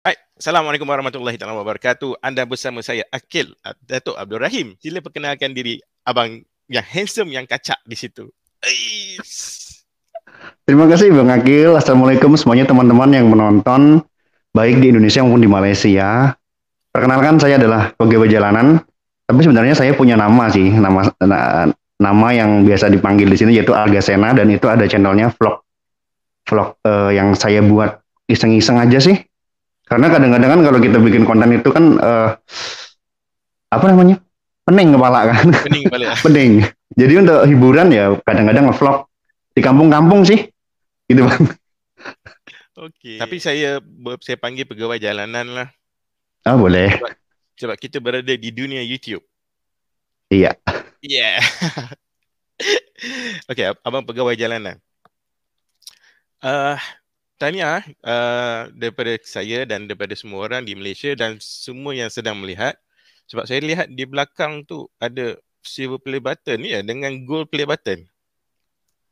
Hai, Assalamualaikum warahmatullahi taala wabarakatuh. Anda bersama saya Akil Datuk Abdul Rahim. Sila perkenalkan diri abang yang handsome yang kacak di situ. Ais. Terima kasih Bang Akil. Assalamualaikum semuanya teman-teman yang menonton baik di Indonesia maupun di Malaysia. Perkenalkan saya adalah pegawai jalanan, tapi sebenarnya saya punya nama sih, nama yang biasa dipanggil di sini yaitu Algasena, dan itu ada channelnya vlog yang saya buat iseng-iseng aja sih. Karena kadang-kadang kan kalau kita bikin konten itu kan apa namanya? Pening kepala kan. Pening balik. Pening. Jadi untuk hiburan ya kadang-kadang nge-vlog di kampung-kampung sih. Gitu Bang. Okey. Tapi saya panggil pegawai jalanan lah. Ah, boleh. Sebab kita berada di dunia YouTube. Iya. Yeah. Okey, abang pegawai jalanan. Tahniah daripada saya dan daripada semua orang di Malaysia dan semua yang sedang melihat. Sebab saya lihat di belakang tu ada silver play button ya dengan gold play button.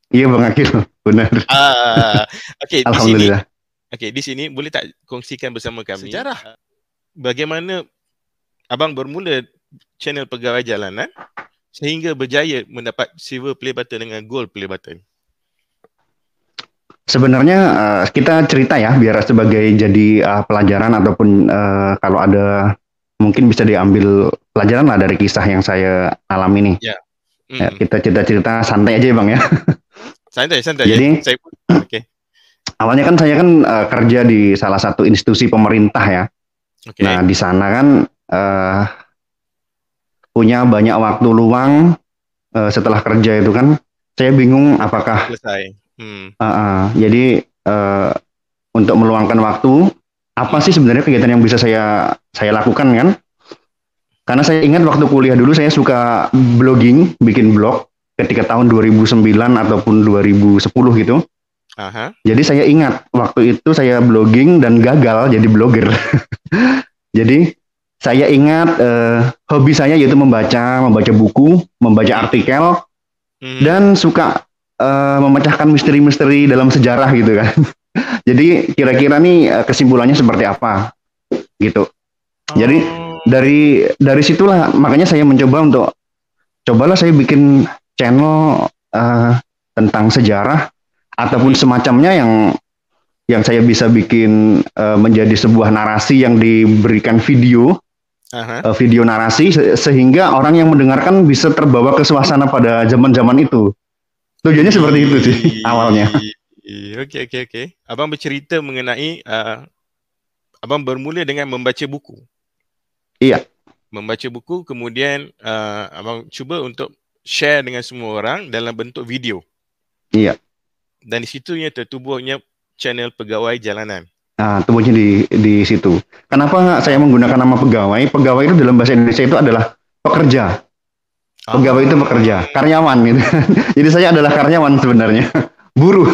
Iya Bang Akil, benar. Okey, Alhamdulillah. Di sini boleh tak kongsikan bersama kami sejarah bagaimana abang bermula channel pegawai jalanan sehingga berjaya mendapat silver play button dengan gold play button. Sebenarnya kita cerita ya biar sebagai jadi pelajaran ataupun kalau ada mungkin bisa diambil pelajaran lah dari kisah yang saya alami nih. Ya. Ya, kita cerita santai aja ya Bang ya. Santai. Jadi okay. Awalnya kan saya kan kerja di salah satu institusi pemerintah ya. Okay. Nah di sana kan punya banyak waktu luang setelah kerja itu kan saya bingung apakah selesai. Jadi untuk meluangkan waktu apa sih sebenarnya kegiatan yang bisa saya lakukan kan? Karena saya ingat waktu kuliah dulu saya suka blogging, bikin blog ketika tahun 2009 ataupun 2010 gitu. Jadi saya ingat waktu itu saya blogging dan gagal jadi blogger. Jadi saya ingat hobi saya yaitu membaca buku, membaca artikel, dan suka memecahkan misteri-misteri dalam sejarah gitu kan. Jadi kira-kira nih kesimpulannya seperti apa gitu. Jadi dari situlah makanya saya cobalah saya bikin channel tentang sejarah ataupun semacamnya yang saya bisa bikin menjadi sebuah narasi yang diberikan video narasi sehingga orang yang mendengarkan bisa terbawa ke suasana pada zaman-zaman itu. Tujuannya seperti itu sih awalnya. Oke. Abang bercerita mengenai abang bermula dengan membaca buku. Iya. Membaca buku, kemudian abang cuba untuk share dengan semua orang dalam bentuk video. Iya. Dan di situnya tertubuhnya channel pegawai jalanan. Nah, tumbuhnya di situ. Kenapa saya menggunakan nama pegawai? Pegawai itu dalam bahasa Indonesia itu adalah pekerja. Pegawai itu pekerja, karyawan gitu. Jadi saya adalah karyawan sebenarnya, buruh.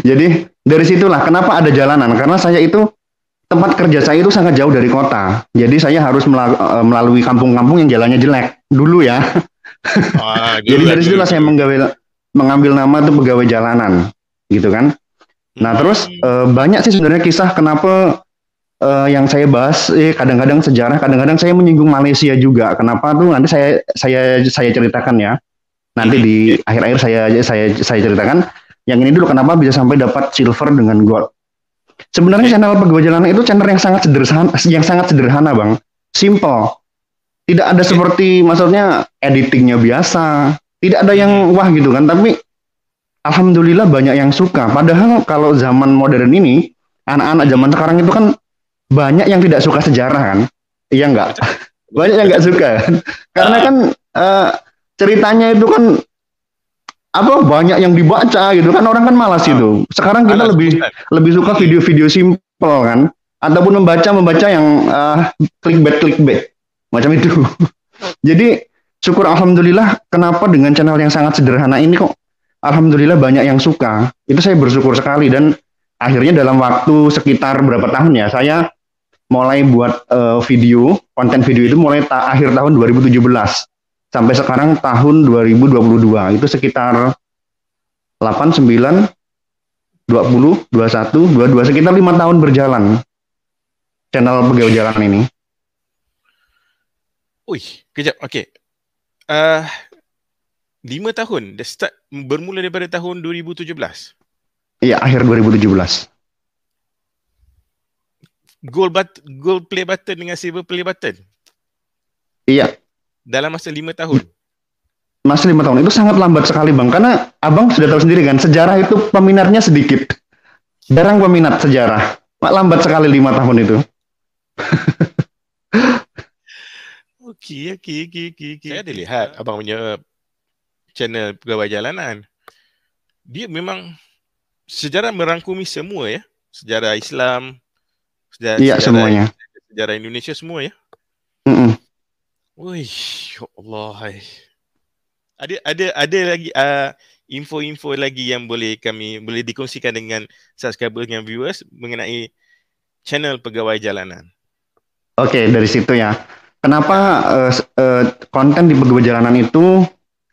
Jadi dari situlah kenapa ada jalanan, karena saya itu tempat kerja saya itu sangat jauh dari kota. Jadi saya harus melalui kampung-kampung yang jalannya jelek dulu ya. Jadi dari situlah saya mengambil nama itu pegawai jalanan, gitu kan. Nah terus banyak sih sebenarnya kisah kenapa yang saya bahas kadang-kadang sejarah, kadang-kadang saya menyinggung Malaysia juga. Kenapa tuh nanti saya ceritakan ya. Nanti di akhir-akhir saya ceritakan. Yang ini dulu kenapa bisa sampai dapat silver dengan gold. Sebenarnya channel pegawai jalanan itu channel yang sangat sederhana Bang. Simple. Tidak ada seperti maksudnya editingnya biasa. Tidak ada yang wah gitu kan. Tapi alhamdulillah banyak yang suka. Padahal kalau zaman modern ini anak-anak zaman sekarang itu kan banyak yang tidak suka sejarah kan, iya enggak? Banyak yang enggak suka kan? Karena kan ceritanya itu kan banyak yang dibaca gitu kan, orang kan malas itu. Sekarang kita lebih suka video-video simple kan, ataupun membaca yang clickbait macam itu. Jadi syukur alhamdulillah kenapa dengan channel yang sangat sederhana ini kok alhamdulillah banyak yang suka. Itu saya bersyukur sekali dan akhirnya dalam waktu sekitar berapa tahun ya saya mulai buat konten video itu mulai akhir tahun 2017 sampai sekarang tahun 2022 itu sekitar 8, 9, 20, 21, 22, sekitar 5 tahun berjalan channel Pegawai Jalanan ini. Wih, kejap. Okey. 5 tahun. Dah start bermula daripada tahun 2017. Iya, akhir 2017. Gold play button dengan silver play button. Iya. Dalam masa 5 tahun. Masih 5 tahun. Itu sangat lambat sekali, Bang. Karena Abang sudah tahu sendiri kan, sejarah itu peminatnya sedikit. Jarang peminat sejarah. Lambat sekali 5 tahun itu. Okey. Saya ada lihat abang punya channel Pegawai Jalanan. Dia memang sejarah merangkumi semua ya. Sejarah Islam, semuanya. Sejarah Indonesia semua ya. Wih, ya Allah. Ada lagi info-info lagi yang boleh dikongsikan dengan subscriber dengan viewers mengenai channel Pegawai Jalanan. Oke, dari situ ya. Kenapa konten di Pegawai Jalanan itu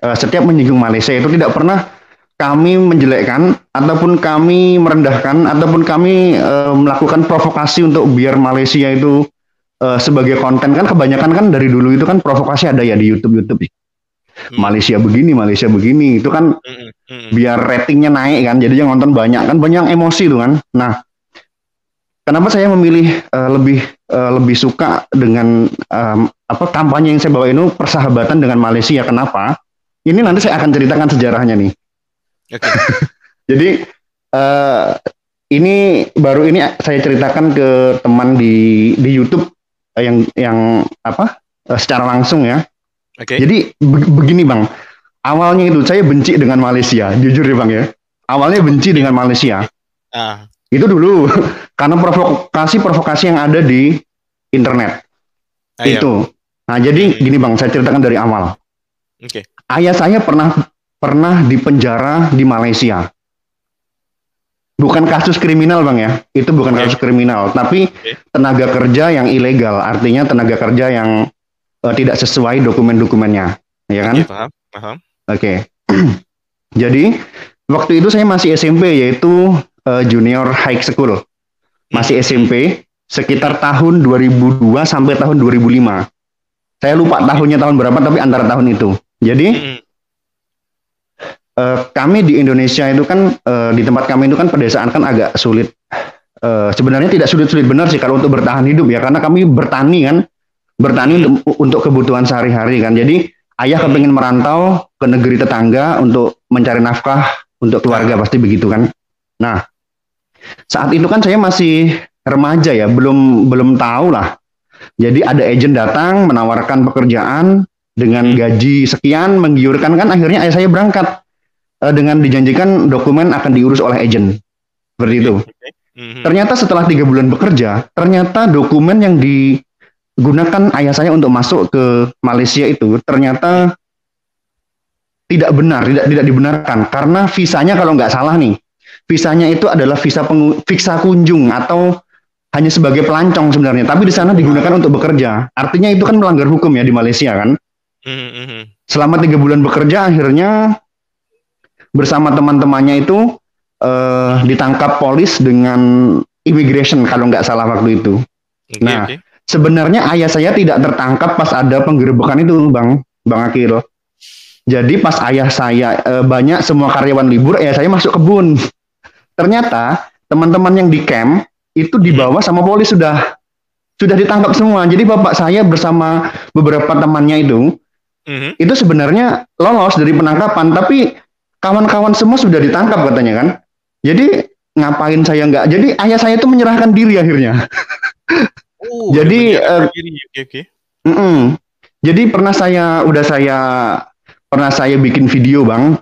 setiap menyinggung Malaysia itu tidak pernah kami menjelekkan ataupun kami merendahkan ataupun kami melakukan provokasi untuk biar Malaysia itu sebagai konten. Kan kebanyakan kan dari dulu itu kan provokasi ada ya di YouTube. Malaysia begini itu kan biar ratingnya naik kan, jadi yang nonton banyak kan, banyak emosi tuh kan. Nah, kenapa saya memilih lebih suka dengan kampanye yang saya bawa ini persahabatan dengan Malaysia? Kenapa? Ini nanti saya akan ceritakan sejarahnya nih. Okay. Jadi ini saya ceritakan ke teman di YouTube yang secara langsung ya. Okay. Jadi begini Bang, awalnya itu saya benci dengan Malaysia, jujur ya Bang ya. Awalnya benci dengan Malaysia. Itu dulu karena provokasi yang ada di internet. Itu. Nah jadi gini Bang, saya ceritakan dari awal. Okay. Ayah saya pernah dipenjara di Malaysia. Bukan kasus kriminal Bang ya, itu bukan kasus kriminal, tapi tenaga kerja yang ilegal, artinya tenaga kerja yang tidak sesuai dokumen-dokumennya, ya kan? Paham. Oke. Jadi waktu itu saya masih SMP, yaitu junior high school, masih SMP, sekitar tahun 2002 sampai tahun 2005. Saya lupa tahunnya tahun berapa, tapi antara tahun itu. Jadi kami di Indonesia itu kan di tempat kami itu kan pedesaan kan agak sulit. Sebenarnya tidak sulit-sulit benar sih kalau untuk bertahan hidup ya, karena kami bertani untuk kebutuhan sehari-hari kan. Jadi ayah kepengen merantau ke negeri tetangga untuk mencari nafkah untuk keluarga, pasti begitu kan. Nah, saat itu kan saya masih remaja ya, belum tahu lah. Jadi ada agen datang menawarkan pekerjaan dengan gaji sekian, menggiurkan kan, akhirnya ayah saya berangkat dengan dijanjikan dokumen akan diurus oleh agen. Seperti itu. Ternyata setelah 3 bulan bekerja, ternyata dokumen yang digunakan ayah saya untuk masuk ke Malaysia itu ternyata tidak benar, tidak dibenarkan, karena visanya kalau nggak salah nih, visanya itu adalah visa kunjung atau hanya sebagai pelancong sebenarnya, tapi di sana digunakan untuk bekerja. Artinya itu kan melanggar hukum ya di Malaysia kan. Selama 3 bulan bekerja, akhirnya bersama teman-temannya itu ditangkap polis dengan immigration kalau nggak salah waktu itu. Sebenarnya ayah saya tidak tertangkap pas ada penggerebekan itu, Bang Akil. Jadi pas ayah saya banyak semua karyawan libur, ayah saya masuk kebun. Ternyata teman-teman yang di camp itu dibawa sama polis, sudah ditangkap semua. Jadi bapak saya bersama beberapa temannya itu sebenarnya lolos dari penangkapan, tapi kawan-kawan semua sudah ditangkap katanya kan. Jadi ngapain saya nggak? Jadi ayah saya itu menyerahkan diri akhirnya. Jadi jadi pernah saya bikin video Bang,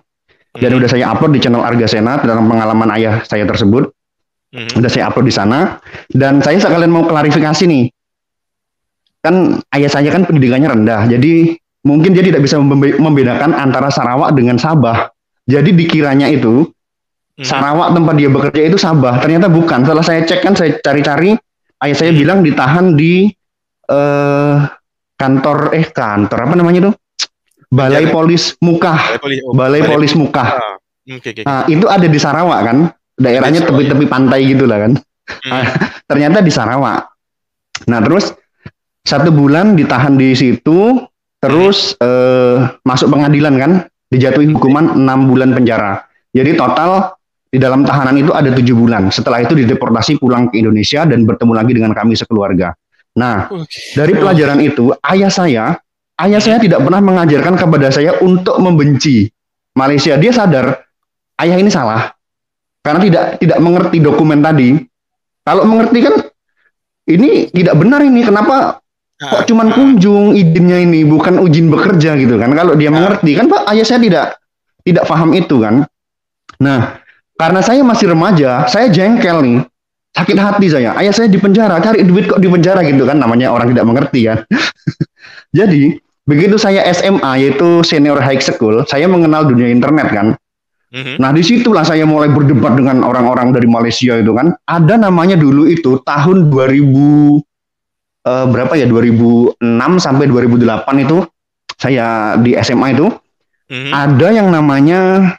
dan udah saya upload di channel Arga Sena dalam pengalaman ayah saya tersebut. Udah saya upload di sana, dan saya sekalian mau klarifikasi nih. Kan ayah saya kan pendidikannya rendah, jadi mungkin dia tidak bisa membedakan antara Sarawak dengan Sabah. Jadi dikiranya itu Sarawak tempat dia bekerja itu Sabah, ternyata bukan. Setelah saya cek kan, saya cari-cari, ayah saya bilang ditahan di kantor apa namanya tuh? Balai Polis Mukah. Balai Polis Mukah. Nah, itu ada di Sarawak kan. daerahnya tepi-tepi pantai gitulah kan. Ternyata di Sarawak. Nah terus 1 bulan ditahan di situ, terus masuk pengadilan kan, dijatuhi hukuman 6 bulan penjara. Jadi total di dalam tahanan itu ada 7 bulan. Setelah itu dideportasi pulang ke Indonesia dan bertemu lagi dengan kami sekeluarga. Nah dari pelajaran itu ayah saya tidak pernah mengajarkan kepada saya untuk membenci Malaysia. Dia sadar ayah ini salah karena tidak mengerti dokumen tadi. Kalau mengerti kan ini tidak benar ini, kenapa kok cuman kunjung izinnya ini bukan izin bekerja gitu kan. Kalau dia mengerti kan Pak, ayah saya tidak paham itu kan. Nah karena saya masih remaja, saya jengkel nih, sakit hati saya. Ayah saya di penjara, cari duit kok di penjara gitu kan, namanya orang tidak mengerti kan. Jadi begitu saya SMA yaitu senior high school, saya mengenal dunia internet kan. Nah disitulah saya mulai berdebat dengan orang-orang dari Malaysia itu kan. Ada namanya dulu itu tahun 2000 berapa ya, 2006 sampai 2008 itu saya di SMA itu ada yang namanya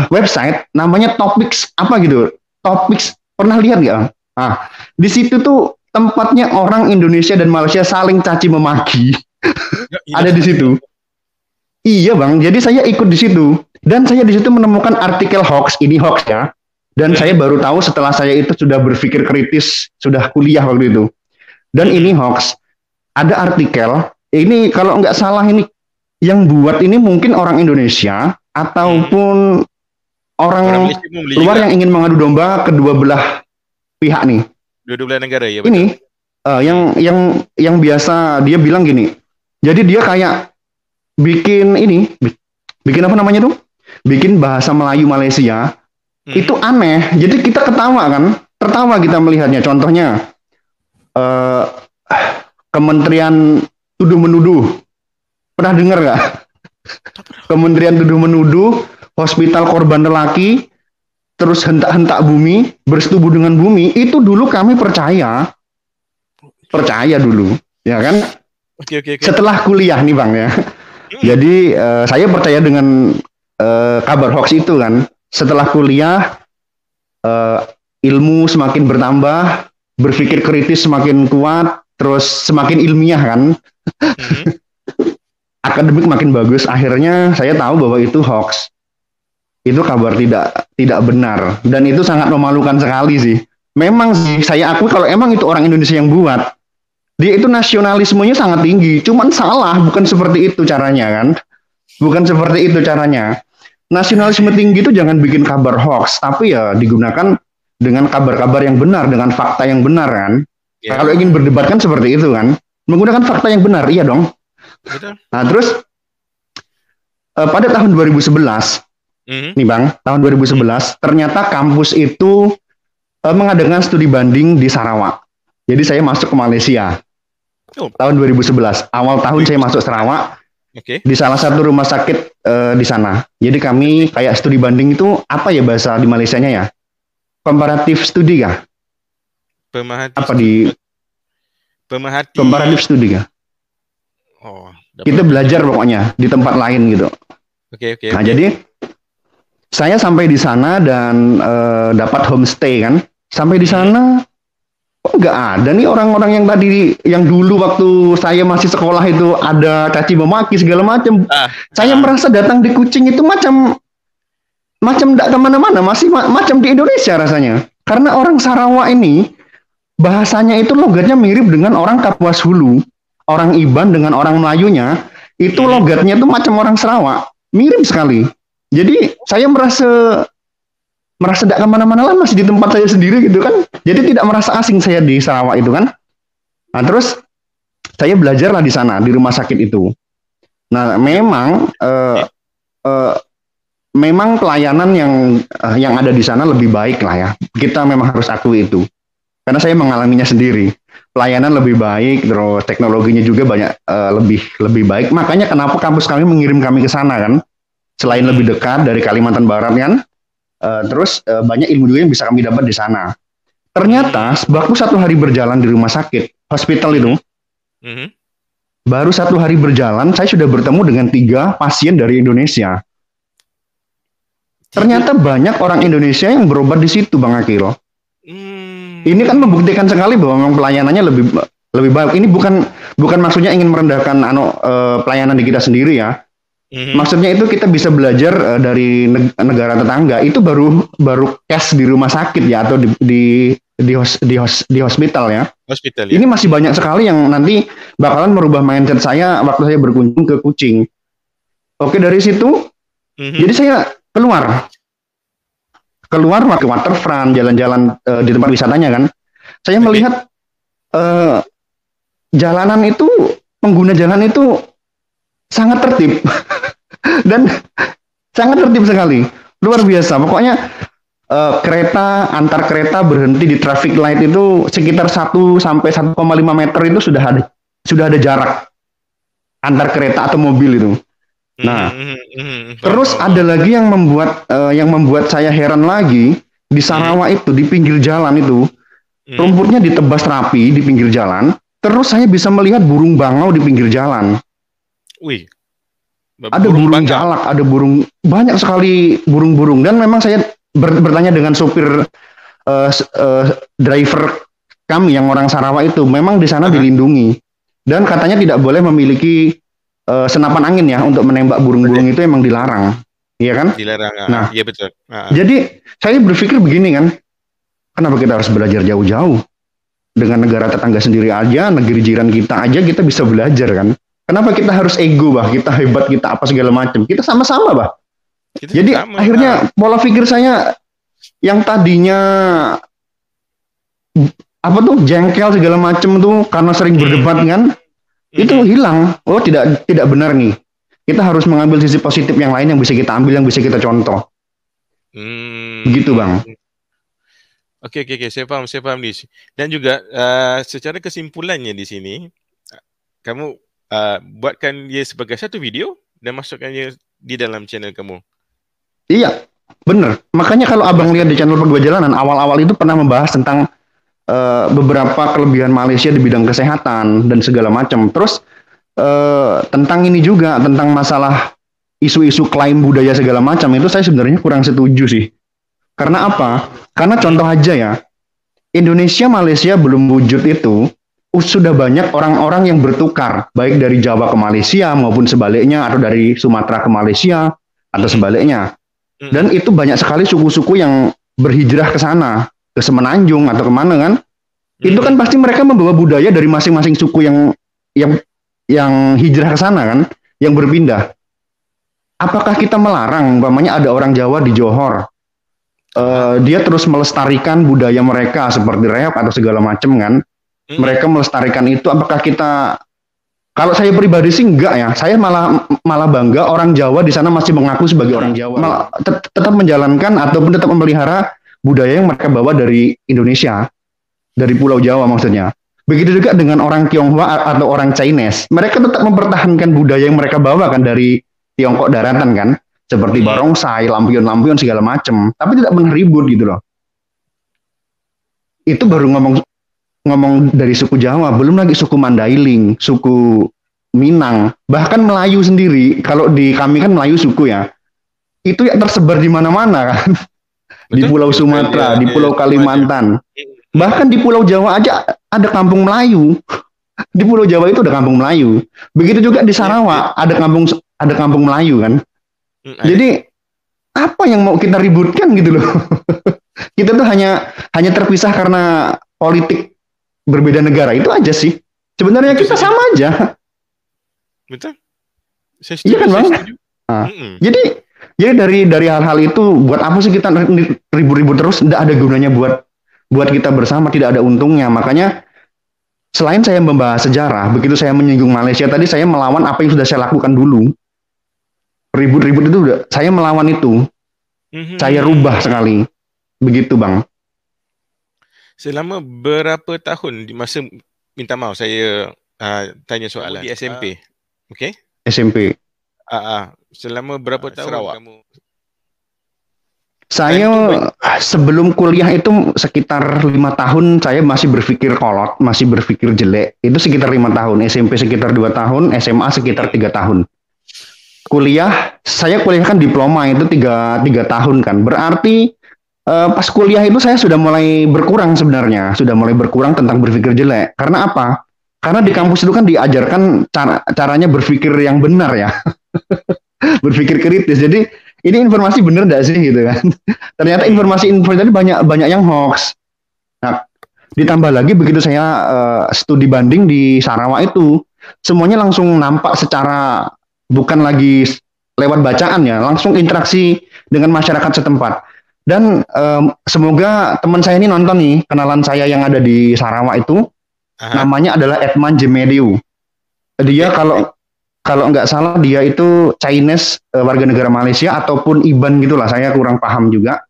website namanya Topics apa gitu. Topics pernah lihat nggak? Nah di situ tuh tempatnya orang Indonesia dan Malaysia saling caci memaki. Ada di situ. Iya bang, jadi saya ikut di situ dan saya di situ menemukan artikel hoax, ini hoax ya. Dan saya baru tahu setelah saya itu sudah berpikir kritis, sudah kuliah waktu itu. Dan ini hoax. Ada artikel, ini kalau nggak salah ini yang buat ini mungkin orang Indonesia ataupun orang luar yang ingin mengadu domba kedua belah pihak nih. Dua belah negara ya. Betul? Ini yang biasa dia bilang gini. Jadi dia kayak bikin apa namanya tuh? Bikin bahasa Melayu Malaysia itu aneh. Jadi kita ketawa kan? Tertawa kita melihatnya. Contohnya Kementerian tuduh menuduh. Pernah dengar nggak? Kementerian tuduh menuduh, hospital korban lelaki, terus hentak-hentak bumi, bersetubuh dengan bumi. Itu dulu kami percaya dulu, ya kan? Oke. Setelah kuliah nih bang ya. Jadi saya percaya dengan kabar hoax itu kan. Setelah kuliah ilmu semakin bertambah, berpikir kritis semakin kuat, terus semakin ilmiah kan. Akademik makin bagus. Akhirnya saya tahu bahwa itu hoax. Itu kabar tidak benar dan itu sangat memalukan sekali sih. Memang sih saya akui kalau emang itu orang Indonesia yang buat. Dia itu nasionalismenya sangat tinggi, cuman salah, bukan seperti itu caranya kan. Bukan seperti itu caranya. Nasionalisme tinggi itu jangan bikin kabar hoax, tapi ya digunakan dengan kabar-kabar yang benar, dengan fakta yang benar kan. Yeah. Kalau ingin berdebat kan seperti itu kan. Menggunakan fakta yang benar, iya dong. Betul. Nah terus pada tahun 2011, nih bang, tahun 2011, ternyata kampus itu mengadakan studi banding di Sarawak. Jadi saya masuk ke Malaysia. Tahun 2011, awal tahun saya masuk Sarawak, di salah satu rumah sakit di sana. Jadi kami kayak studi banding itu apa ya bahasa di Malaysianya ya? Komparatif studi kah? Komparatif studi kah? Kita belajar pokoknya di tempat lain gitu. Nah jadi saya sampai di sana dan dapat homestay kan. Sampai di sana kok nggak ada nih orang-orang yang tadi, yang dulu waktu saya masih sekolah itu ada caci memaki segala macam. Saya merasa datang di Kuching itu macam tidak kemana-mana, masih macam di Indonesia rasanya. Karena orang Sarawak ini bahasanya itu logatnya mirip dengan orang Kapuas Hulu, orang Iban dengan orang Melayunya itu logatnya itu macam orang Sarawak, mirip sekali. Jadi saya merasa tidak kemana-mana lah, masih di tempat saya sendiri gitu kan. Jadi tidak merasa asing saya di Sarawak itu kan. Nah terus saya belajarlah di sana, di rumah sakit itu. Nah memang memang pelayanan yang ada di sana lebih baik lah ya. Kita memang harus akui itu. Karena saya mengalaminya sendiri. Pelayanan lebih baik, terus teknologinya juga banyak lebih baik. Makanya kenapa kampus kami mengirim kami ke sana kan. Selain lebih dekat dari Kalimantan Barat kan. Terus banyak ilmu juga yang bisa kami dapat di sana. Ternyata baru 1 hari berjalan di rumah sakit hospital itu, baru 1 hari berjalan saya sudah bertemu dengan 3 pasien dari Indonesia. Ternyata banyak orang Indonesia yang berobat di situ, Bang Akil. Ini kan membuktikan sekali bahwa memang pelayanannya lebih baik. Ini bukan maksudnya ingin merendahkan pelayanan di kita sendiri ya. Maksudnya itu kita bisa belajar dari negara tetangga. Itu baru cash di rumah sakit ya, atau di hospital ya. Hospital ya. Ini masih banyak sekali yang nanti bakalan merubah mindset saya waktu saya berkunjung ke Kucing. Oke, dari situ jadi saya keluar ke waterfront, jalan-jalan di tempat wisatanya kan. Saya melihat jalanan itu, pengguna jalan itu sangat tertib dan sangat tertib sekali, luar biasa. Pokoknya antar kereta berhenti di traffic light itu sekitar 1 sampai 1,5 meter itu sudah ada jarak antar kereta atau mobil itu. Nah, terus ada lagi yang membuat saya heran lagi di Sarawak itu, di pinggir jalan itu rumputnya ditebas rapi di pinggir jalan. Terus saya bisa melihat burung bangau di pinggir jalan. Wih, ada burung jalak, ada banyak sekali burung-burung. Dan memang saya bertanya dengan sopir driver kami yang orang Sarawak itu, memang di sana dilindungi dan katanya tidak boleh memiliki senapan angin ya untuk menembak burung-burung. Itu emang dilarang, iya kan? Dilarang. Nah, iya betul. Jadi saya berpikir begini kan, kenapa kita harus belajar jauh-jauh? Dengan negara tetangga sendiri aja, negeri jiran kita aja kita bisa belajar kan? Kenapa kita harus ego, bah? Kita hebat, kita apa segala macam? Kita sama-sama, bah. Jadi akhirnya pola pikir saya yang tadinya jengkel segala macam tuh karena sering berdebat kan, itu hilang. Oh, tidak benar nih. Kita harus mengambil sisi positif yang lain yang bisa kita ambil, yang bisa kita contoh. Begitu, Bang. Oke, saya paham nih. Dan juga secara kesimpulannya di sini, kamu buatkan dia sebagai satu video dan masukkannya di dalam channel kamu. Iya, bener. Makanya kalau abang lihat di channel Pegawai Jalanan, awal-awal itu pernah membahas tentang beberapa kelebihan Malaysia di bidang kesehatan dan segala macam. Terus tentang ini juga, tentang masalah isu-isu klaim budaya segala macam, itu saya sebenarnya kurang setuju sih. Karena apa? Karena contoh aja ya, Indonesia Malaysia belum wujud itu, sudah banyak orang-orang yang bertukar, baik dari Jawa ke Malaysia maupun sebaliknya, atau dari Sumatera ke Malaysia atau sebaliknya. Dan itu banyak sekali suku-suku yang berhijrah ke sana, ke Semenanjung atau kemana kan? Itu kan pasti mereka membawa budaya dari masing-masing suku yang hijrah ke sana kan, yang berpindah. Apakah kita melarang, umpamanya ada orang Jawa di Johor, dia terus melestarikan budaya mereka seperti reok atau segala macam kan? Mereka melestarikan itu, apakah kita, kalau saya pribadi sih enggak ya, saya malah bangga orang Jawa di sana masih mengaku sebagai orang Jawa, tetap menjalankan ataupun tetap memelihara budaya yang mereka bawa dari Indonesia, dari Pulau Jawa maksudnya. Begitu juga dengan orang Tionghoa atau orang Chinese, mereka tetap mempertahankan budaya yang mereka bawa kan dari Tiongkok daratan kan, seperti barongsai, lampion-lampion segala macam, tapi tidak pernah ribut gitu loh. Itu baru ngomong dari suku Jawa, belum lagi suku Mandailing, suku Minang, bahkan Melayu sendiri. Kalau di kami kan Melayu suku ya, itu ya tersebar di mana-mana kan. Di Pulau Sumatera, di Pulau Kalimantan, bahkan di Pulau Jawa aja ada kampung Melayu. Di Pulau Jawa itu ada kampung Melayu. Begitu juga di Sarawak ada kampung Melayu kan. Jadi apa yang mau kita ributkan gitu loh? Kita tuh hanya terpisah karena politik berbeda negara, itu aja sih. Sebenarnya kita sama aja. Betul. Iya kan, Bang? Jadi dari hal-hal itu, buat apa sih kita ribut-ribut terus? Tidak ada gunanya buat kita bersama, tidak ada untungnya. Makanya selain saya membahas sejarah, begitu saya menyinggung Malaysia tadi, saya melawan apa yang sudah saya lakukan dulu. Ribut-ribut itu saya melawan itu. Saya rubah sekali. Begitu, Bang. Selama berapa tahun di masa, minta maaf saya tanya soalan, di SMP. Okey? SMP. Selama berapa tahun kamu? Saya sebelum kuliah itu sekitar 5 tahun saya masih berpikir kolot, masih berpikir jelek. Itu sekitar 5 tahun. SMP sekitar 2 tahun, SMA sekitar 3 tahun. Kuliah saya kuliah kan diploma itu tiga tahun kan. Berarti pas kuliah itu saya sudah mulai berkurang sebenarnya, sudah mulai berkurang tentang berpikir jelek. Karena apa? Karena di kampus itu kan diajarkan caranya berpikir yang benar ya, berpikir kritis. Jadi ini informasi benar nggak sih gitu kan? Ternyata informasi tadi banyak yang hoax. Nah, ditambah lagi begitu saya studi banding di Sarawak itu, semuanya langsung nampak secara bukan lagi lewat bacaan ya, langsung interaksi dengan masyarakat setempat. Dan semoga teman saya ini nonton nih, kenalan saya yang ada di Sarawak itu, namanya adalah Edman Jemediu. Dia kalau nggak salah dia itu Chinese, warga negara Malaysia ataupun Iban gitulah, saya kurang paham juga.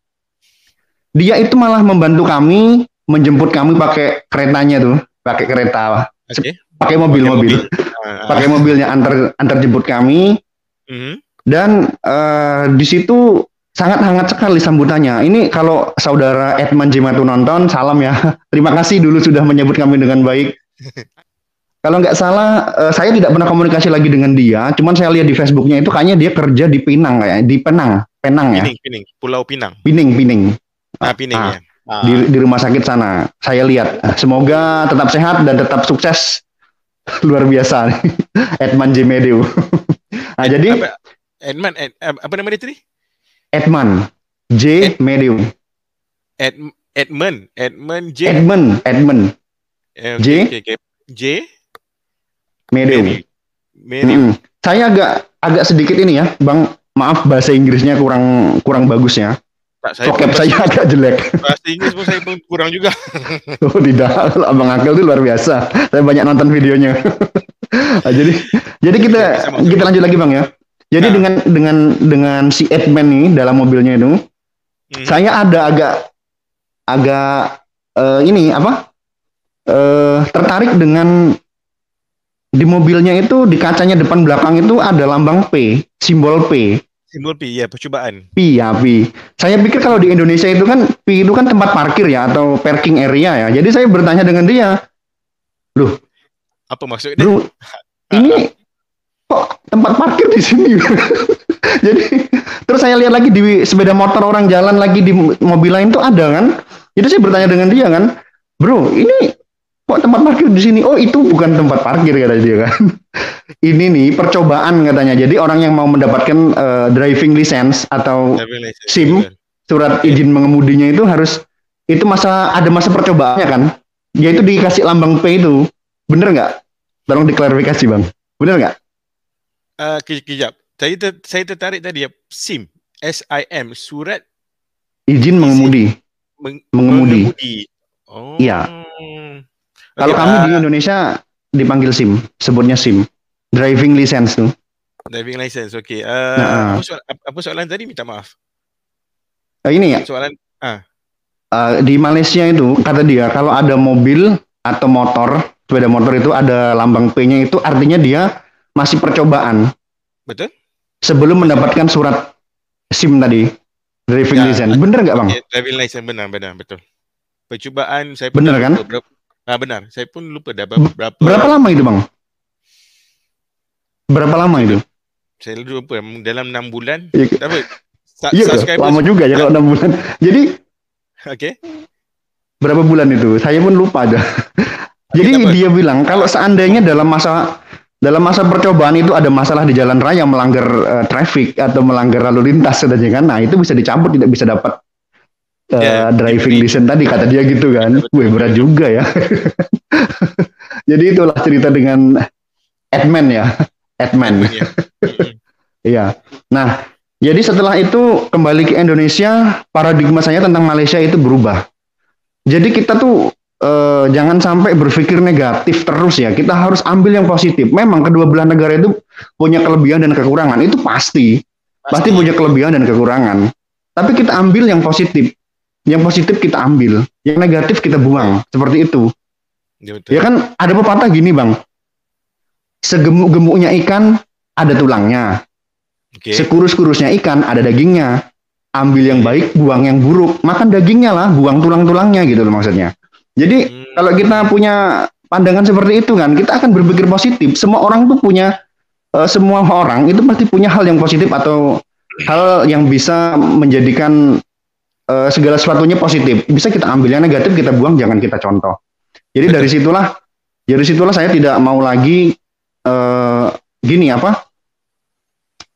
Dia itu malah membantu kami, menjemput kami pakai keretanya tuh, pakai kereta, pakai mobil, pakai mobilnya antar jemput kami. Dan di situ sangat hangat sekali sambutannya. Ini kalau saudara Edman Jematu nonton, salam ya. Terima kasih dulu sudah menyebut kami dengan baik. Kalau nggak salah, saya tidak pernah komunikasi lagi dengan dia. Cuman saya lihat di Facebooknya itu kayaknya dia kerja di Pinang kayak, di Penang ya. Pining, Pulau Pinang. Pining. Pining ya. Di rumah sakit sana. Saya lihat. Semoga tetap sehat dan tetap sukses. Luar biasa. Edman Jemediu. Nah, jadi Edman, apa nama dia tadi? Edman Jemediu. Edman J. Edman. J. Mediu. Saya agak sedikit ini ya, Bang. Maaf bahasa Inggrisnya kurang bagus ya. Vocab saya agak jelek. Bahasa Inggris pun saya pun kurang juga. Oh tidak, Abang Akil itu luar biasa. Saya banyak nonton videonya. Nah, jadi kita lanjut lagi Bang ya. Jadi dengan si Edman nih dalam mobilnya itu, saya ada agak tertarik dengan di mobilnya itu, di kacanya depan belakang itu ada lambang P, simbol P. Simbol P ya, percobaan. P. Saya pikir kalau di Indonesia itu kan P itu kan tempat parkir ya atau parking area ya. Jadi saya bertanya dengan dia, loh, apa maksudnya? Bro, ini kok tempat parkir di sini? Jadi terus saya lihat lagi di sepeda motor orang jalan lagi di mobil lain tuh ada kan. Jadi saya bertanya dengan dia kan, bro, ini kok tempat parkir di sini? Oh itu bukan tempat parkir kata dia kan. Ini nih percobaan katanya. Jadi orang yang mau mendapatkan driving license atau SIM, surat izin mengemudinya itu ada masa percobaannya kan. Yaitu dikasih lambang P itu. Bener nggak? Tolong diklarifikasi Bang. Bener nggak? Kejap. Saya tertarik tadi ya, SIM, SIM, surat izin mengemudi. Mengemudi. Oh. Iya. Kalau kami di Indonesia dipanggil SIM, sebutnya SIM, driving license tuh. Driving license, oke. Apa soalan tadi? Minta maaf. Ini ya. Soalan. Di Malaysia itu kata dia kalau ada mobil atau motor, sepeda motor itu ada lambang P-nya itu artinya dia masih percobaan. Betul. Sebelum mendapatkan surat SIM tadi, driving license. Bener nggak Bang? Driving license benar betul. Percobaan saya bener kan? Benar. Saya pun lupa dah berapa lama itu Bang? Berapa lama itu? Saya lupa dalam 6 bulan. Iya, lama juga ya kalau 6 bulan. Jadi berapa bulan itu? Saya pun lupa aja. Jadi dia bilang kalau seandainya dalam masa percobaan itu ada masalah di jalan raya, melanggar traffic atau melanggar lalu lintas saja kan, nah itu bisa dicabut, tidak bisa dapat driving license tadi kata dia gitu kan. Wih berat juga ya. Jadi itulah cerita dengan Edman ya. Edman. Iya. Nah, jadi setelah itu kembali ke Indonesia, paradigma saya tentang Malaysia itu berubah. Jadi kita tuh jangan sampai berpikir negatif terus ya. Kita harus ambil yang positif. Memang kedua belah negara itu punya kelebihan dan kekurangan. Itu pasti punya kelebihan dan kekurangan. Tapi kita ambil yang positif. Yang positif kita ambil, yang negatif kita buang. Seperti itu. Ya kan ada pepatah gini Bang. Segemuk-gemuknya ikan ada tulangnya. Sekurus-kurusnya ikan ada dagingnya. Ambil yang baik, buang yang buruk. Makan dagingnya lah, buang tulang-tulangnya gitu loh maksudnya. Jadi kalau kita punya pandangan seperti itu kan, kita akan berpikir positif. Semua orang tuh punya semua orang itu pasti punya hal yang positif atau hal yang bisa menjadikan segala sesuatunya positif. Bisa kita ambil yang negatif, kita buang, jangan kita contoh. Jadi dari situlah saya tidak mau lagi gini apa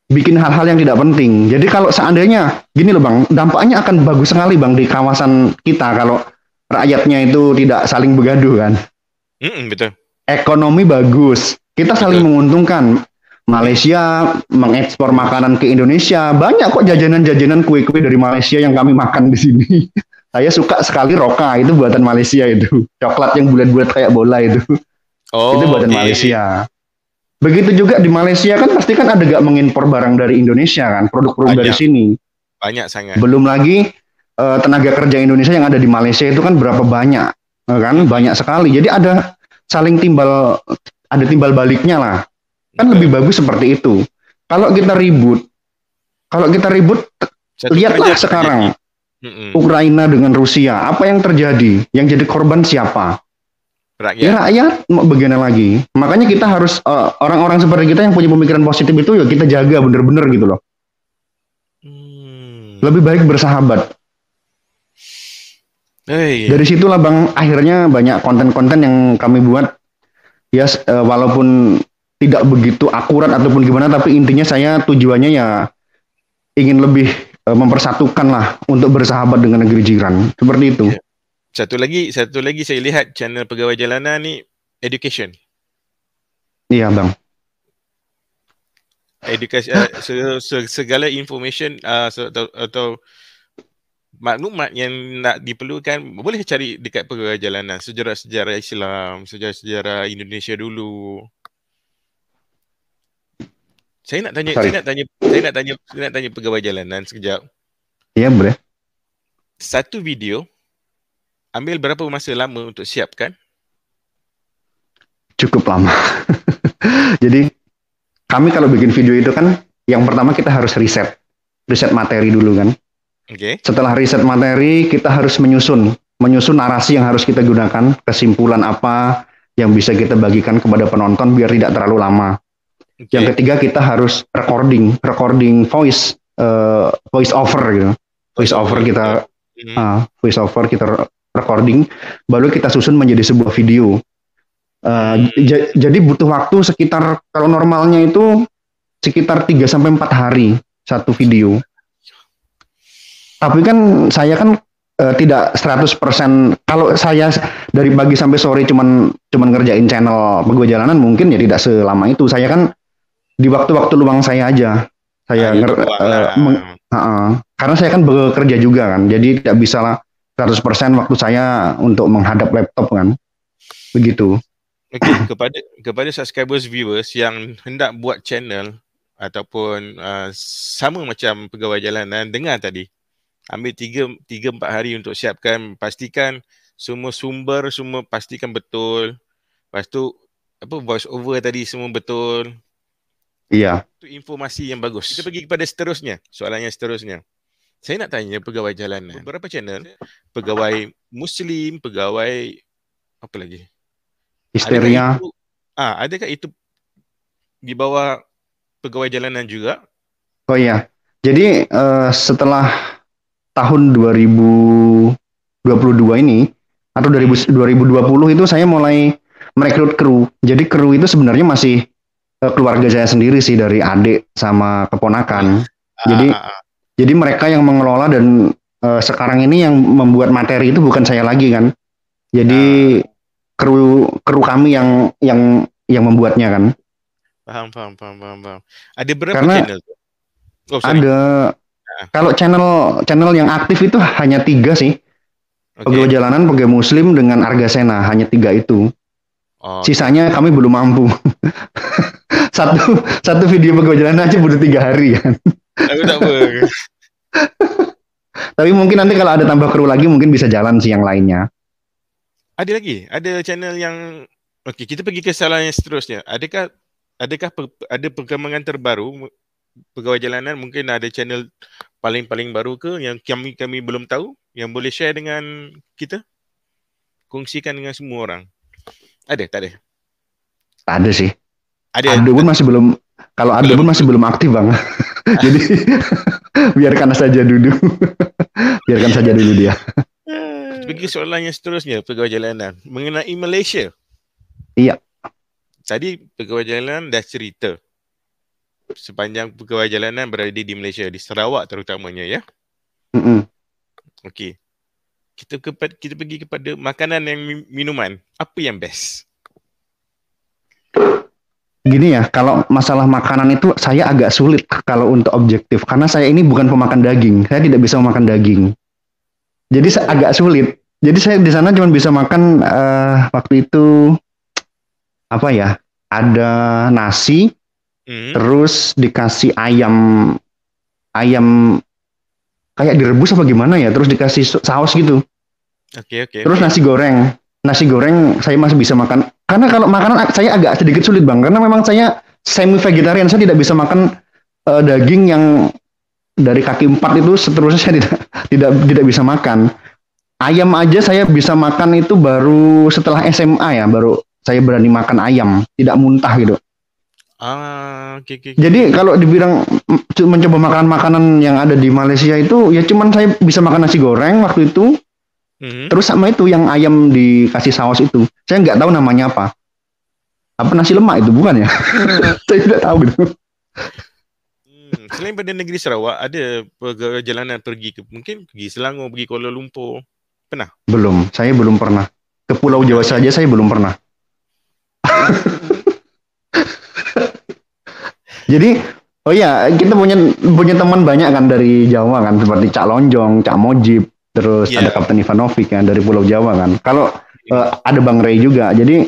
bikin hal-hal yang tidak penting. Jadi kalau seandainya gini loh Bang, dampaknya akan bagus sekali Bang di kawasan kita kalau rakyatnya itu tidak saling begaduh kan. Betul. Ekonomi bagus, kita saling menguntungkan. Malaysia mengekspor makanan ke Indonesia, banyak kok jajanan-jajanan kue-kue dari Malaysia yang kami makan di sini. Saya suka sekali roka, itu buatan Malaysia itu. Coklat yang bulat-bulat kayak bola itu. Itu buatan Malaysia. Begitu juga di Malaysia kan pasti kan ada gak mengimpor barang dari Indonesia kan, produk-produk dari sini. Banyak sangat. Belum lagi tenaga kerja Indonesia yang ada di Malaysia itu kan berapa banyak, kan banyak sekali. Jadi ada saling timbal baliknya lah. Kan lebih bagus seperti itu. Kalau kita ribut, lihatlah sekarang Ukraina dengan Rusia, apa yang terjadi? Yang jadi korban siapa? Rakyat. Ya rakyat, bagaimana lagi? Makanya kita harus orang-orang seperti kita yang punya pemikiran positif itu ya kita jaga bener-bener gitu loh. Lebih baik bersahabat. Dari situlah Bang, akhirnya banyak konten-konten yang kami buat. Ya walaupun tidak begitu akurat ataupun gimana, tapi intinya saya tujuannya ya ingin lebih mempersatukan lah untuk bersahabat dengan negeri jiran. Seperti itu. Satu lagi saya lihat channel Pegawai Jalanan ni education. Iya Bang. Edukasi segala information atau maklumat yang nak diperlukan boleh cari dekat Pegawai Jalanan, sejarah-sejarah Islam, sejarah-sejarah Indonesia dulu. Saya nak tanya Pegawai Jalanan sekejap. Iya, boleh. Satu video ambil berapa masa lama untuk siapkan? Cukup lama. Jadi kami kalau bikin video itu kan yang pertama kita harus riset materi dulu kan. Setelah riset materi, kita harus menyusun narasi yang harus kita gunakan, kesimpulan apa yang bisa kita bagikan kepada penonton biar tidak terlalu lama. Yang ketiga kita harus recording voice over gitu. Voice over kita recording, baru kita susun menjadi sebuah video. Jadi butuh waktu sekitar, kalau normalnya itu sekitar 3-4 hari satu video. Tapi kan saya kan tidak 100%. Kalau saya dari pagi sampai sore cuman ngerjain channel Pegawai Jalanan mungkin ya tidak selama itu. Saya kan di waktu-waktu luang saya aja. Saya karena saya kan bekerja juga kan. Jadi tidak bisa lah 100% waktu saya untuk menghadap laptop kan. Begitu. Kepada subscribers viewers yang hendak buat channel ataupun sama macam Pegawai Jalanan, dengar tadi. Ambil 3-4 hari untuk siapkan, pastikan semua sumber semua pastikan betul. Lepas tu voice over tadi semua betul. Iya. Itu informasi yang bagus. Kita pergi kepada soalan yang seterusnya. Saya nak tanya Pegawai Jalanan, beberapa channel pegawai Muslim, pegawai apa lagi? Histeria. Adakah itu di bawah Pegawai Jalanan juga? Oh iya. Jadi setelah tahun 2022 ini atau 2020 itu saya mulai merekrut kru. Jadi kru itu sebenarnya masih keluarga saya sendiri sih, dari adik sama keponakan. Jadi mereka yang mengelola dan sekarang ini yang membuat materi itu bukan saya lagi kan. Jadi kru kami yang membuatnya kan. Paham. Ada berapa channel? Ada. Kalau channel yang aktif itu hanya 3 sih. Pegawai Jalanan, Pegawai Muslim dengan Argasena, hanya 3 itu. Sisanya kami belum mampu. satu video Pegawai Jalanan aja butuh 3 hari kan. Tapi mungkin nanti kalau ada tambah kru lagi mungkin bisa jalan sih yang lainnya. Ada lagi? Ada channel yang kita pergi ke salah yang seterusnya. Adakah ada perkembangan terbaru Pegawai Jalanan? Mungkin ada channel paling baru ke yang kami belum tahu, yang boleh share dengan kita, kongsikan dengan semua orang? Tak ada? Tak ada sih. Ada pun masih belum Kalau ada pun masih belum aktif bang. Jadi biarkan saja dulu. Biarkan saja dulu dia. Pergi soalan yang seterusnya, pegawai jalanan mengenai Malaysia. Iya. Tadi pegawai jalanan dah cerita sepanjang pegawai jalanan berada di Malaysia, di Sarawak terutamanya ya. Okey. Kita pergi kepada makanan dan minuman. Apa yang best? Gini ya, kalau masalah makanan itu saya agak sulit kalau untuk objektif. Karena saya ini bukan pemakan daging. Saya tidak bisa memakan daging. Jadi agak sulit. Jadi saya di sana cuma bisa makan waktu itu apa ya? Ada nasi, terus dikasih ayam kayak direbus apa gimana ya? Terus dikasih saus gitu. Oke. Terus nasi goreng saya masih bisa makan. Karena kalau makanan saya agak sedikit sulit bang, karena memang saya semi vegetarian, saya tidak bisa makan daging yang dari kaki 4 itu seterusnya saya tidak bisa makan. Ayam aja saya bisa makan itu baru setelah SMA ya, baru saya berani makan ayam, tidak muntah gitu. Okay. Jadi kalau dibilang mencoba makanan yang ada di Malaysia itu, ya cuman saya bisa makan nasi goreng waktu itu. Terus sama itu yang ayam dikasih saus itu, saya nggak tahu namanya apa nasi lemak itu bukan ya? Saya tidak tahu gitu. Selain pada negeri Sarawak, ada perjalanan mungkin pergi Selangor, pergi Kuala Lumpur, pernah? Belum, saya belum pernah. Ke Pulau Jawa saja saya belum pernah. Jadi, oh ya kita punya teman banyak kan dari Jawa kan, seperti Cak Lonjong, Cak Mojib. Terus ada Kapten Ivanovic kan dari Pulau Jawa kan. Kalau ada Bang Ray juga. Jadi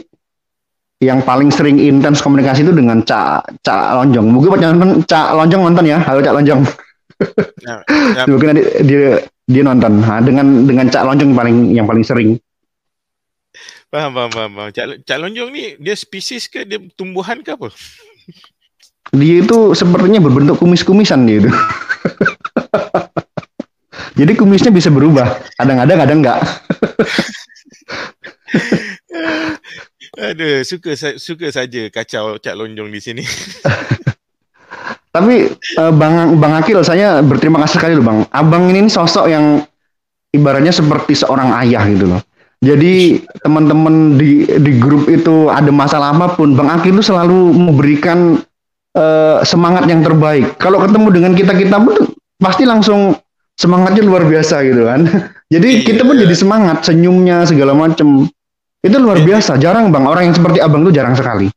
yang paling sering intens komunikasi itu dengan Cak Lonjong. Mungkin Cak Lonjong nonton ya. Halo Cak Lonjong. Mungkin dia nonton. Nah, dengan Cak Lonjong yang paling sering. Paham. Cak Lonjong ni dia spesies ke, dia tumbuhan ke apa? Dia itu sepertinya berbentuk kumis-kumisan dia itu. Jadi kumisnya bisa berubah, kadang-kadang enggak. Aduh, suka saja kacau Cak Lonjong di sini. Tapi Bang Akil, saya berterima kasih sekali loh Bang. Abang ini sosok yang ibaratnya seperti seorang ayah gitu loh. Jadi teman-teman di grup itu ada masalah apapun, Bang Akil itu selalu memberikan semangat yang terbaik. Kalau ketemu dengan kita pun pasti langsung semangatnya luar biasa gitu kan. Jadi kita pun jadi semangat, senyumnya segala macam. Itu luar biasa. Jarang Bang, orang yang seperti Abang itu jarang sekali.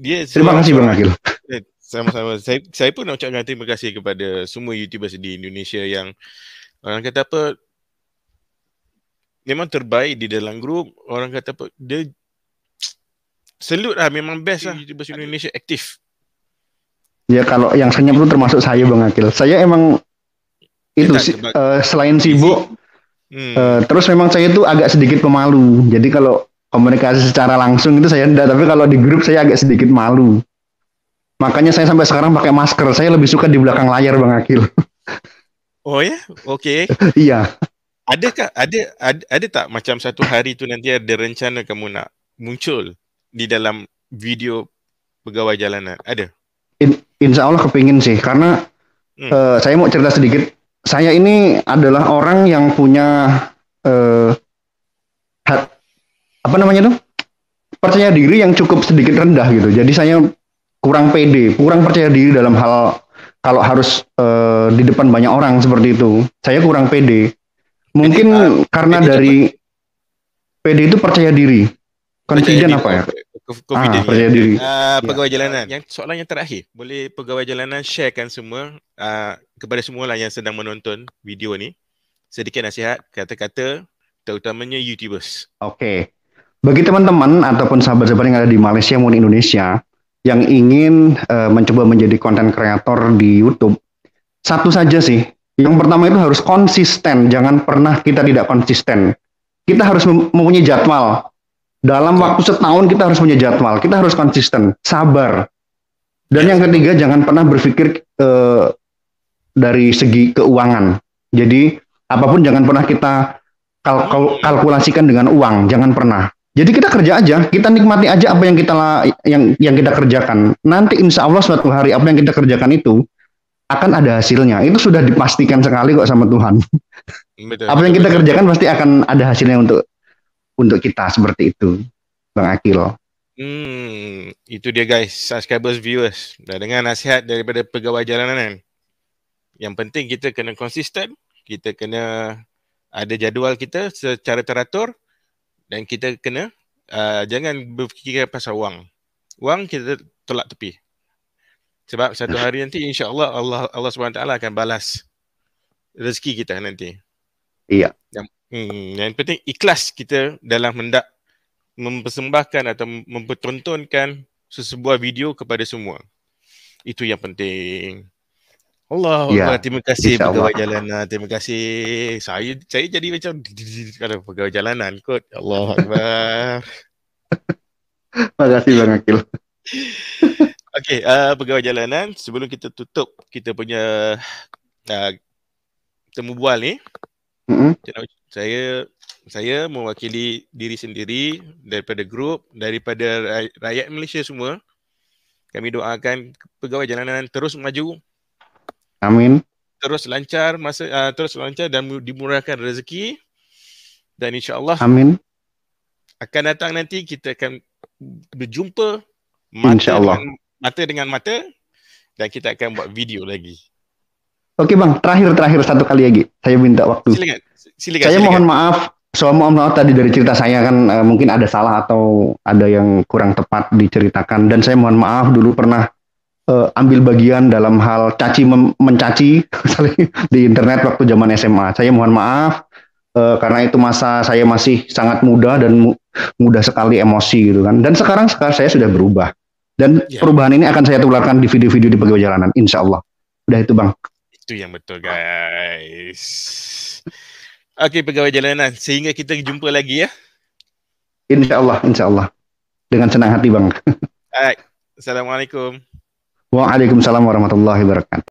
Terima kasih Bang Akil. Sama-sama. Saya pun nak ucapkan terima kasih kepada semua YouTubers di Indonesia yang orang kata apa, memang terbaik di dalam grup. Orang kata apa, dia salute lah, memang best lah YouTubers Indonesia aktif. Ya kalau yang senyap itu termasuk saya Bang Akil. Saya emang itu selain sibuk, terus memang saya itu agak sedikit pemalu. Jadi kalau komunikasi secara langsung itu saya enggak, tapi kalau di grup saya agak sedikit malu. Makanya saya sampai sekarang pakai masker. Saya lebih suka di belakang layar Bang Akil. Oh ya, oke. Iya. Ada tak macam satu hari tu nanti ada rencana kamu nak muncul di dalam video pegawai jalanan? Ada? Insya Allah kepingin sih, karena saya mau cerita sedikit. Saya ini adalah orang yang punya percaya diri yang cukup sedikit rendah gitu. Jadi saya kurang pede, kurang percaya diri dalam hal kalau harus di depan banyak orang seperti itu. Saya kurang pede. Mungkin karena dari pede itu percaya diri. Confident apa ya? Percaya diri. Pegawai jalanan. Yang soalan yang terakhir, boleh pegawai jalanan sharekan semua kepada semua lah yang sedang menonton video ni sedikit nasihat, kata-kata terutamanya YouTubers. Oke. Bagi teman-teman ataupun sahabat-sahabat yang ada di Malaysia maupun Indonesia yang ingin mencoba menjadi konten kreator di YouTube, satu saja sih. Yang pertama itu harus konsisten. Jangan pernah kita tidak konsisten. Kita harus mempunyai jadwal. Dalam waktu setahun kita harus punya jadwal. Kita harus konsisten, sabar. Dan yang ketiga, jangan pernah berpikir dari segi keuangan. Jadi apapun jangan pernah kita kalkulasikan dengan uang. Jangan pernah. Jadi kita kerja aja, kita nikmati aja apa yang kita kerjakan. Nanti insya Allah suatu hari apa yang kita kerjakan itu akan ada hasilnya. Itu sudah dipastikan sekali kok sama Tuhan. Betul, apa yang kita kerjakan pasti akan ada hasilnya untuk kita, seperti itu, Bang Akil. Itu dia guys, subscribers, viewers. Dah dengar nasihat daripada pegawai jalanan. Yang penting kita kena konsisten, kita kena ada jadual kita secara teratur, dan kita kena jangan berfikir pasal wang. Wang kita tolak tepi. Sebab satu hari nanti insya-Allah Allah SWT akan balas rezeki kita nanti. Iya. Yang penting ikhlas kita dalam hendak mempersembahkan atau mempertontonkan sesebuah video kepada semua. Itu yang penting. Allah, ya, terima kasih pegawai jalanan. Terima kasih. Saya jadi macam kalau pegawai jalanan kot. Allah Akbar. Terima kasih Bang Akil. Okey, pegawai jalanan, sebelum kita tutup kita punya temu bual ni, saya mewakili diri sendiri daripada grup, daripada rakyat Malaysia semua. Kami doakan pegawai jalanan terus maju. Amin. Terus lancar dan dimurahkan rezeki, dan insya-Allah amin. Akan datang nanti kita akan berjumpa mata dengan mata, dan kita akan buat video lagi. Oke Bang, terakhir satu kali lagi. Saya minta waktu. Silakan. Saya mohon maaf. Mohon maaf tadi dari cerita saya kan mungkin ada salah atau ada yang kurang tepat diceritakan, dan saya mohon maaf dulu pernah ambil bagian dalam hal mencaci di internet waktu zaman SMA. Saya mohon maaf karena itu masa saya masih sangat muda dan mudah sekali emosi gitu kan. Dan sekarang saya sudah berubah, dan perubahan ini akan saya tularkan di video-video di pegawai jalanan, insya Allah. Udah itu Bang. Itu yang betul guys. Okey pegawai jalanan, sehingga kita jumpa lagi ya. Insya Allah. Dengan senang hati Bang. Alright. Assalamualaikum. Waalaikumsalam warahmatullahi wabarakatuh.